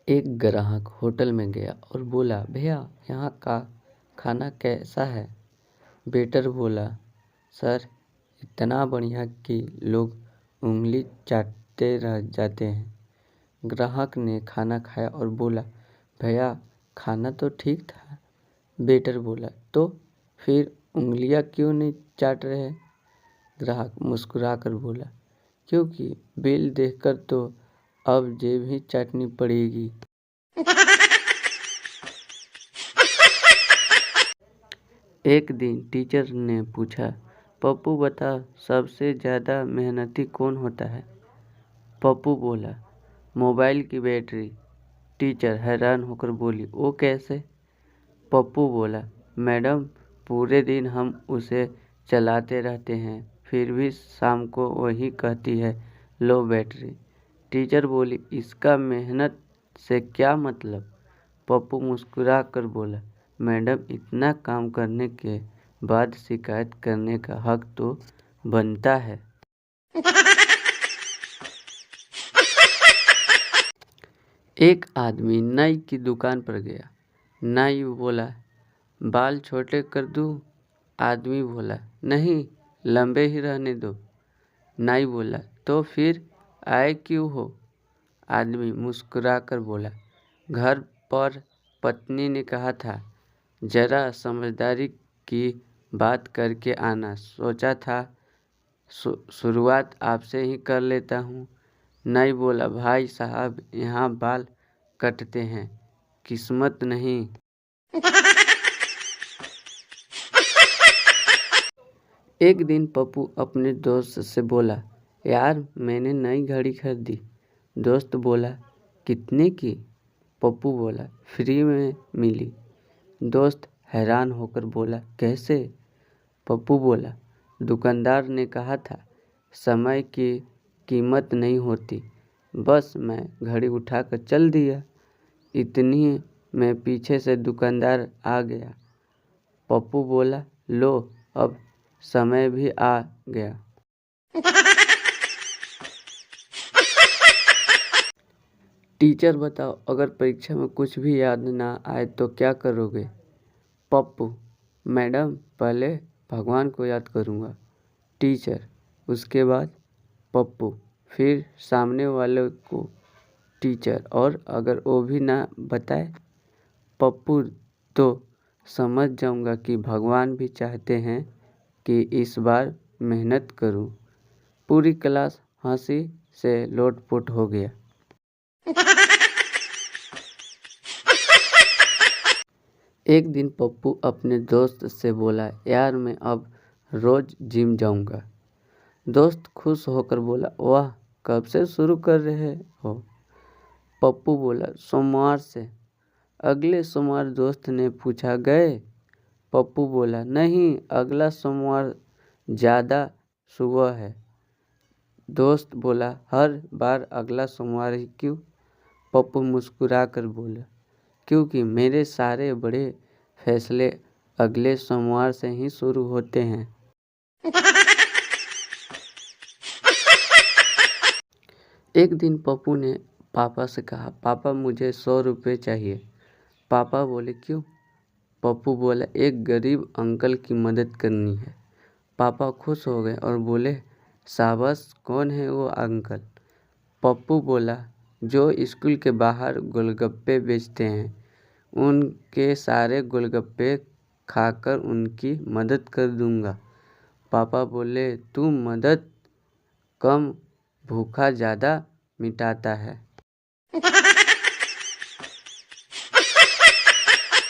एक ग्राहक होटल में गया और बोला, भैया यहाँ का खाना कैसा है। वेटर बोला, सर इतना बढ़िया कि लोग उंगली चाटते रह जाते हैं। ग्राहक ने खाना खाया और बोला, भैया खाना तो ठीक था। वेटर बोला, तो फिर उंगलियां क्यों नहीं चाट रहे। ग्राहक मुस्कुराकर बोला, क्योंकि बिल देखकर तो अब जेब ही चाटनी पड़ेगी। एक दिन टीचर ने पूछा, पप्पू बता सबसे ज़्यादा मेहनती कौन होता है। पप्पू बोला, मोबाइल की बैटरी। टीचर हैरान होकर बोली, वो कैसे। पप्पू बोला, मैडम पूरे दिन हम उसे चलाते रहते हैं फिर भी शाम को वही कहती है लो बैटरी। टीचर बोली, इसका मेहनत से क्या मतलब। पप्पू मुस्कुरा कर बोला, मैडम इतना काम करने के बाद शिकायत करने का हक तो बनता है। एक आदमी नाई की दुकान पर गया। नाई बोला, बाल छोटे कर दूं। आदमी बोला, नहीं लंबे ही रहने दो। नाई बोला, तो फिर आए क्यों हो। आदमी मुस्कुराकर बोला, घर पर पत्नी ने कहा था जरा समझदारी की बात करके आना, सोचा था शुरुआत आपसे ही कर लेता हूँ। नाई बोला, भाई साहब यहाँ बाल कटते हैं, किस्मत नहीं। एक दिन पप्पू अपने दोस्त से बोला, यार मैंने नई घड़ी खरीदी। दोस्त बोला, कितने की। पप्पू बोला, फ्री में मिली। दोस्त हैरान होकर बोला, कैसे। पप्पू बोला, दुकानदार ने कहा था समय की कीमत नहीं होती, बस मैं घड़ी उठाकर चल दिया। इतनी में पीछे से दुकानदार आ गया। पप्पू बोला, लो अब समय भी आ गया। टीचर बताओ, अगर परीक्षा में कुछ भी याद ना आए तो क्या करोगे। पप्पू, मैडम पहले भगवान को याद करूँगा। टीचर, उसके बाद। पप्पू, फिर सामने वाले को। टीचर, और अगर वो भी ना बताए। पप्पू, तो समझ जाऊँगा कि भगवान भी चाहते हैं कि इस बार मेहनत करूँ। पूरी क्लास हंसी से लोटपोट हो गया। एक दिन पप्पू अपने दोस्त से बोला, यार मैं अब रोज जिम जाऊंगा। दोस्त खुश होकर बोला, वाह कब से शुरू कर रहे हो। पप्पू बोला, सोमवार से। अगले सोमवार दोस्त ने पूछा, गए। पप्पू बोला, नहीं अगला सोमवार ज़्यादा सुबह है। दोस्त बोला, हर बार अगला सोमवार ही क्यों। पप्पू मुस्कुरा कर बोला, क्योंकि मेरे सारे बड़े फैसले अगले सोमवार से ही शुरू होते हैं। एक दिन पप्पू ने पापा से कहा, पापा मुझे 100 रुपये चाहिए। पापा बोले, क्यों। पप्पू बोला, एक गरीब अंकल की मदद करनी है। पापा खुश हो गए और बोले, शाबाश, कौन है वो अंकल। पप्पू बोला, जो स्कूल के बाहर गोलगप्पे बेचते हैं, उनके सारे गोलगप्पे खाकर उनकी मदद कर दूंगा। पापा बोले, तू मदद कम भूखा ज़्यादा मिटाता है।